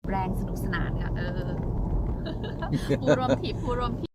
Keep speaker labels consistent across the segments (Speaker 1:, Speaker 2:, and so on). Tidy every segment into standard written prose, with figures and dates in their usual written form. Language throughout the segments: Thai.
Speaker 1: แรงสนุกสนานค่ะปูรวมทีบปูรวมทีบ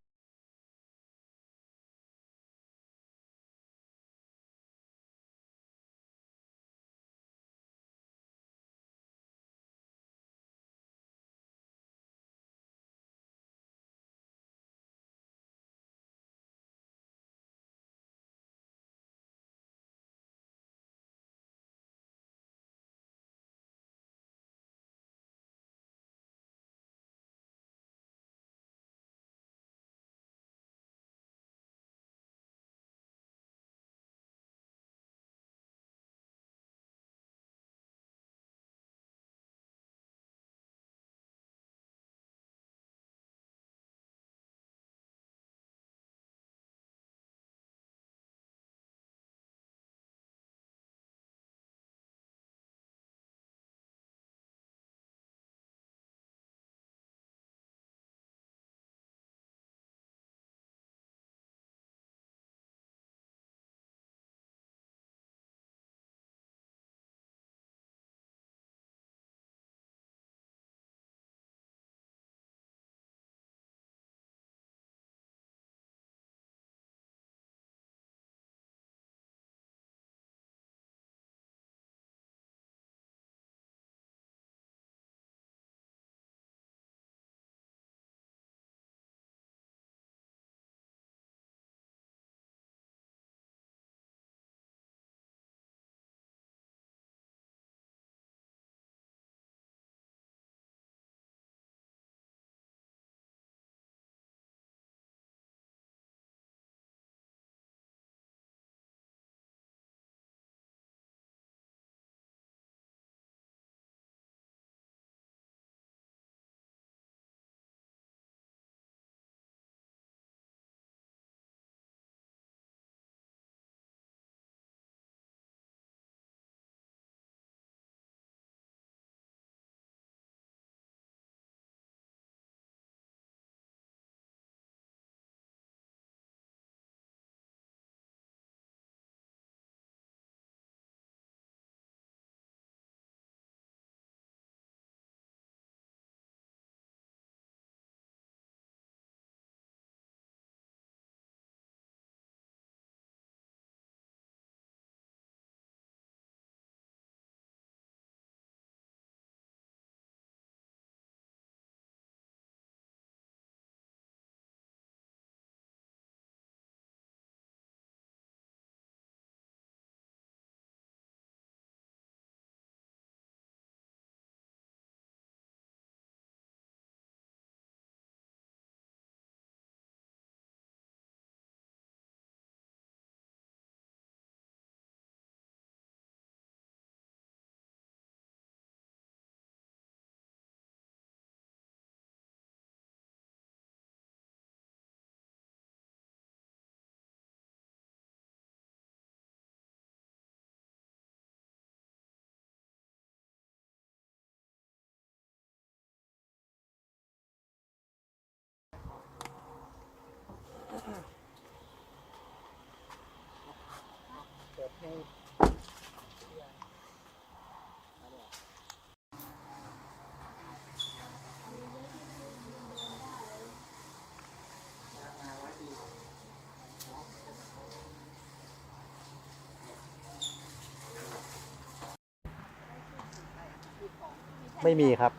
Speaker 2: ไม่มีครับ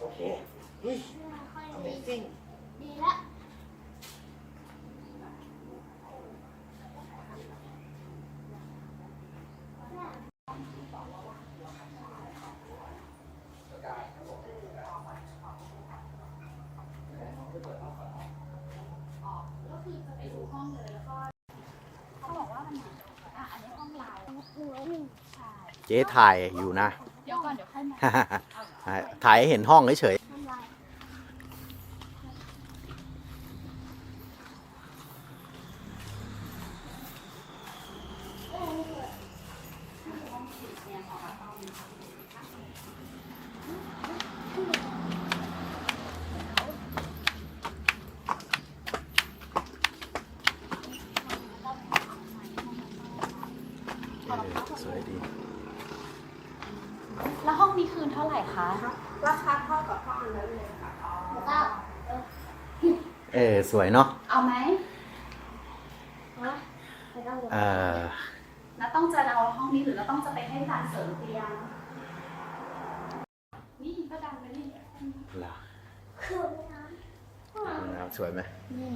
Speaker 2: โอเคเฮ้ย Amazing
Speaker 3: ดีละ
Speaker 2: เจ๊ถ่ายอยู่นะ
Speaker 1: เดี๋ยวก่อนเดี๋ยวค่อยมา
Speaker 2: ถ่ายให้เห็นห้องเฉย สวยดี
Speaker 1: แล้วห้องนี้คืนเท่าไหร่คะ
Speaker 3: ราคาเท่ากับห้องนั้นเลยค่ะ
Speaker 2: สวยเนาะ
Speaker 1: เอาไหม
Speaker 2: เออ
Speaker 1: แล้วต้องจะเอาห้องนี้หรือเราต้องจะไปให้หลานเสริมเตียงนี่ก็ดันไปนี่
Speaker 2: เหรอสวยไหม
Speaker 4: นี่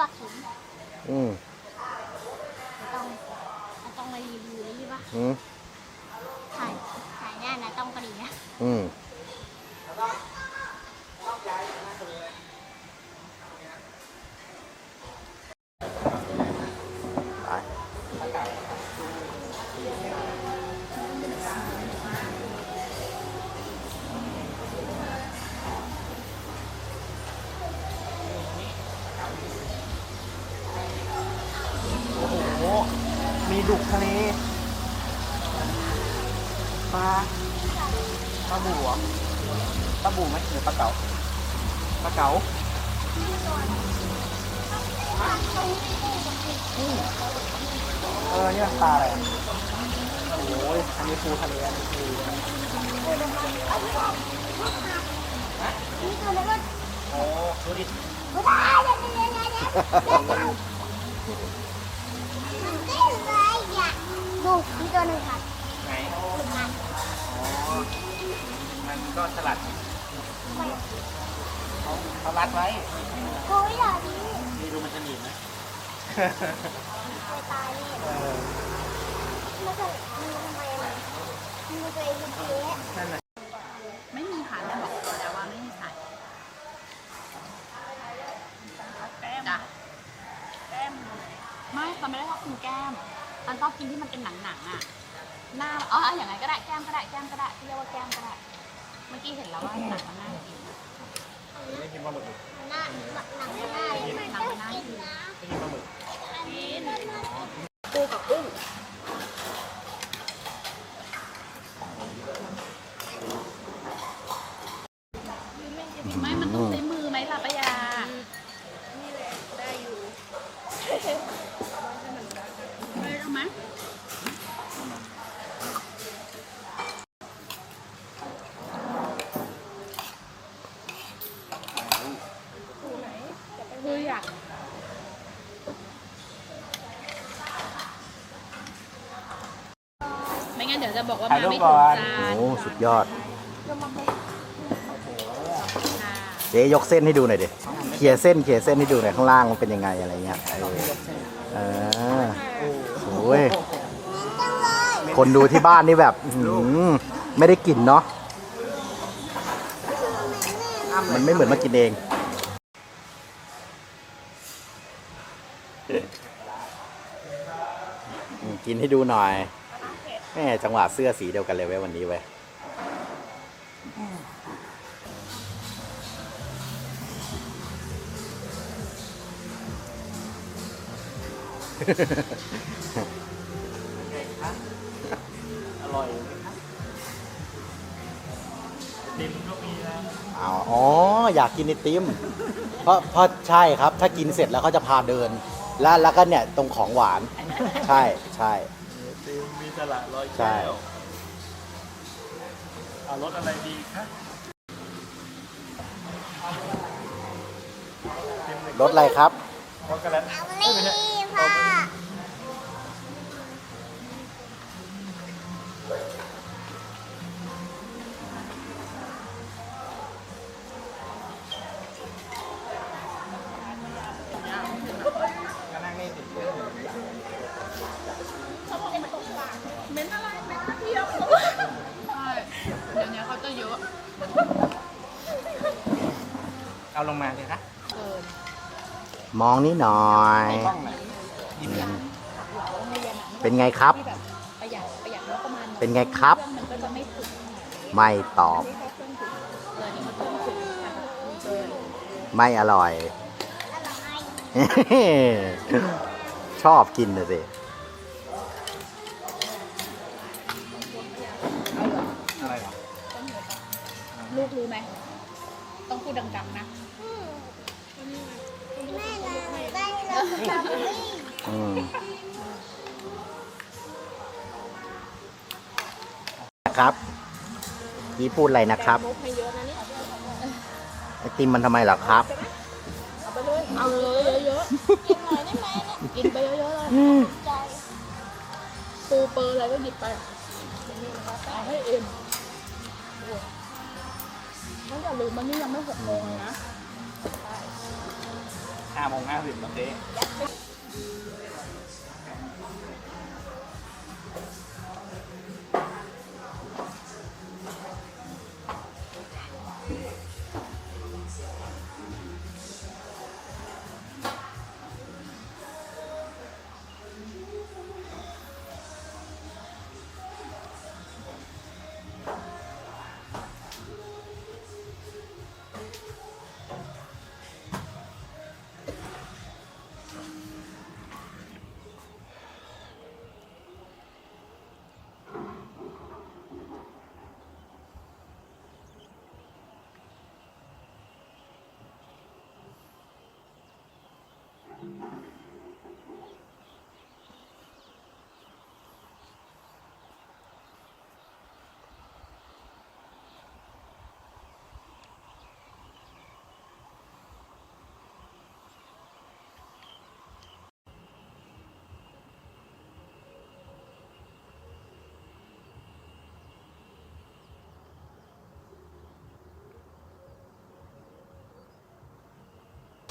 Speaker 4: ปลาเข็ม
Speaker 2: อืม
Speaker 4: ต้องมารีวิวเลยใช่ปะ
Speaker 2: อืม
Speaker 4: ถ่ายหน้านะต้องกระดิ่งนะ
Speaker 2: อืม ไป
Speaker 3: โอ้มีดุกทะเลปลาบู๋เหรอปลาบู๋ไหมหรือปลาเก๋าปลาเก๋านี่มันปลาอะไรอ่ะโอ้ยอันนี้ปูทะเลอันนี้ปูโอ้ดูดิ
Speaker 4: ดูมีตัวหนึ่งค่ะ
Speaker 3: ไหนมันก็สลัดเขารัดไว้
Speaker 4: โอ้ยอย่างนี้
Speaker 3: นี่ดูมันจะหนีบไหม
Speaker 4: ไปตายเลยแล้วก็มีทำไมมันมีตัวเองเป็นเจ๊
Speaker 3: นั่นแหละ
Speaker 1: ไม่มีค่ะแม่บอกก่อนแล้วว่าไม่มีใส่แก้มจ้ะแก้มไม่ตอนไม่ได้ชอบกินแก้มตอนชอบกินที่มันเป็นหนังๆอ่ะหน้าอย่างไรก็ได้แก้มก็ได้แก้มก็ได้ที่เรียกว่าแก้มก็ได้เมื่อกี้เห็นแล้วว่าหนังมันน่ากิน
Speaker 3: ไม่กินปลาหมึก
Speaker 4: หน้าหนังไม่ได้มันก็กินนะ
Speaker 3: ไม่กินปลาหมึก
Speaker 1: ปูกับกุ้งไม่มันต้องใช้มือไหมล่ะป้ายาได้ทำไหมคืออยากไม่งั้นเดี๋ยวจะบอกว่ามาไม่ถูกจาน
Speaker 2: โอ้ สุดยอด
Speaker 1: ค่ะ
Speaker 2: เจ๊ยกเส้นให้ดูหน่อยดิเคลียร์เส้นให้ดูหน่อยข้างล่างมันเป็นยังไงอะไรเงี้ยเออโอ้ยคนดูที่บ้านนี่แบบไม่ได้กินเนาะ มันไม่เหมือนมากินเอง กินให้ดูหน่อยแม่จังหวะเสื้อสีเดียวกันเลยเว้ยวันนี้เว้ย
Speaker 3: อร่อยไหมครับติมก็มีนะ
Speaker 2: อ๋ออยากกินไอติมเพราะใช่ครับ ถ้ากินเสร็จแล้วเขาจะพาเดิน แล้วก็เนี่ยตรงของหวาน ใช่ใช่
Speaker 3: ติมมีสละร้อย
Speaker 2: ใช่
Speaker 3: แก้วเอารสอะไรดีคะติมเด็ก
Speaker 2: รสอะไรครับ
Speaker 3: ช็อกโกแลต
Speaker 4: เอา
Speaker 3: เอ้ย
Speaker 4: นี่
Speaker 3: ไม่ใช่
Speaker 4: พ่อ
Speaker 3: ก็นั่งนี่สิ
Speaker 1: ใช่เดี๋ยวนี้เขาจะเยอะ
Speaker 3: เอาลงมาสิคะ
Speaker 1: เกิน
Speaker 2: มองนี่หน่อย
Speaker 3: ในกล้องไหนยิ้มยัง
Speaker 2: เป็นไงครับ
Speaker 1: ที่แบบประหยัดงบประมาณ
Speaker 2: เป็นไงครับ
Speaker 1: เครื่องมันก็จะไม่ถึง
Speaker 2: ไม่ตอบ
Speaker 1: ไม่ใช่เครื่องถึงเลยนี่มันเครื่องถึงเกิน
Speaker 2: ไม่อร่อย ชอบกินนะสิ
Speaker 3: อะไรเหรอ
Speaker 1: ลูกรู้ไหมต้องพูดดังๆนะ
Speaker 4: แม่นะได้แล้วสตรอเบอรี่
Speaker 2: อืมนะครับพี่พูดอะไรนะครับ
Speaker 1: งบให้เยอะนะนี่
Speaker 2: ไอติมมันทำไมเหรอครับ
Speaker 1: เอาไปเลยเอาเลยเยอะๆกินหน่อยได้ไหมเนี่ยกินไปเยอะๆเลยใจปูเปอร์อะไรก็หยิบไปเอาให้เอ็มแล้วอย่าลืมมันนี่ยังไม่6 โมงเลยนะ
Speaker 3: 5:50แล้วเจ๊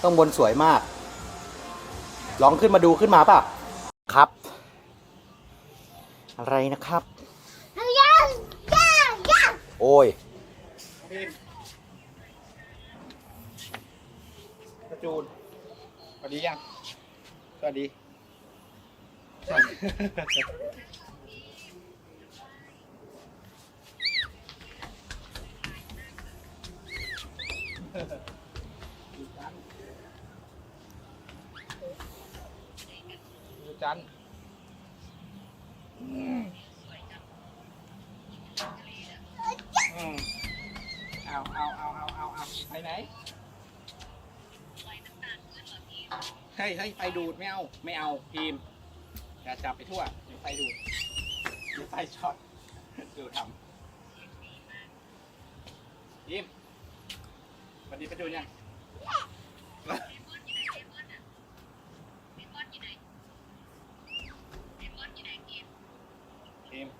Speaker 2: ต้องบนสวยมาก ลองขึ้นมาดูขึ้นมาป่ะ ครับ อะไรนะครับ
Speaker 4: ย่างย่างย่าง
Speaker 2: โอ้ย
Speaker 3: พี่กระจูนสวัสดียังสวัสดี ดูจันเอาไปไหนเฮ้ยไฟดูดไม่เอาพิมพ์อย่าจับไปทั่วเดี๋ยวไฟดูดเดี๋ยวไฟช็อตดูทำพิมพ์วันนี้ไปดูยังพิมพ์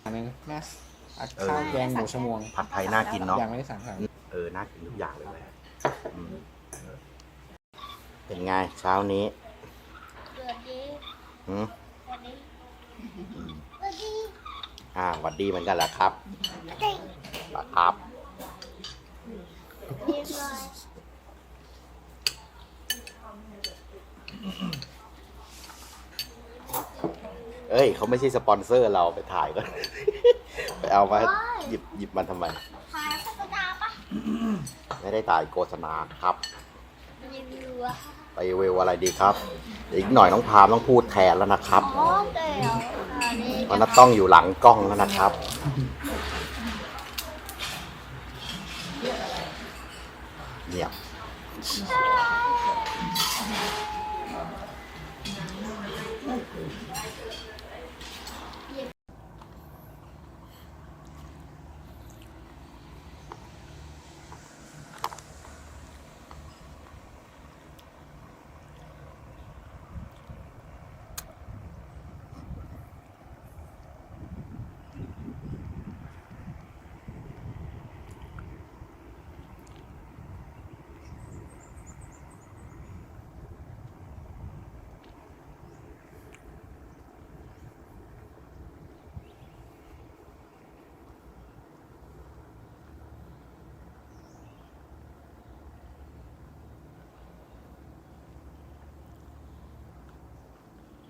Speaker 3: อันนึงแม่ข้าวแกงหมูชะมวง
Speaker 2: ผัดไทยน่ากินเนาะ
Speaker 3: ยังไม่ได้สั่งค่ะ
Speaker 2: น่ากินทุกอย่างเลยแหละอืมเป็นไงเช้านี้
Speaker 4: สวัสดี
Speaker 2: หืม
Speaker 4: สวัสดีสวัสดี
Speaker 2: หวัดดีเหมือนกันแหละครับ
Speaker 4: เด็ก
Speaker 2: ครับ
Speaker 4: เรียบร้อย
Speaker 2: เอ้ยเขาไม่ใช่สปอนเซอร์เราไปถ่ายก็ ไปเอามาหยิบมันทำไม
Speaker 4: ถ่ายโฆษณาปะ
Speaker 2: ไม่ได้ถ่ายโฆษณาครับ
Speaker 4: รีวิวอะ
Speaker 2: ไปเวลอะไรดีครับเดี๋ยวอีกหน่อยน้องพามต้องพูดแทนแล้วนะครับ
Speaker 4: อ๋อเดี๋ยวอันนี้
Speaker 2: เพราะนัทต้องอยู่หลังกล้องแล้วนะครับเงียบ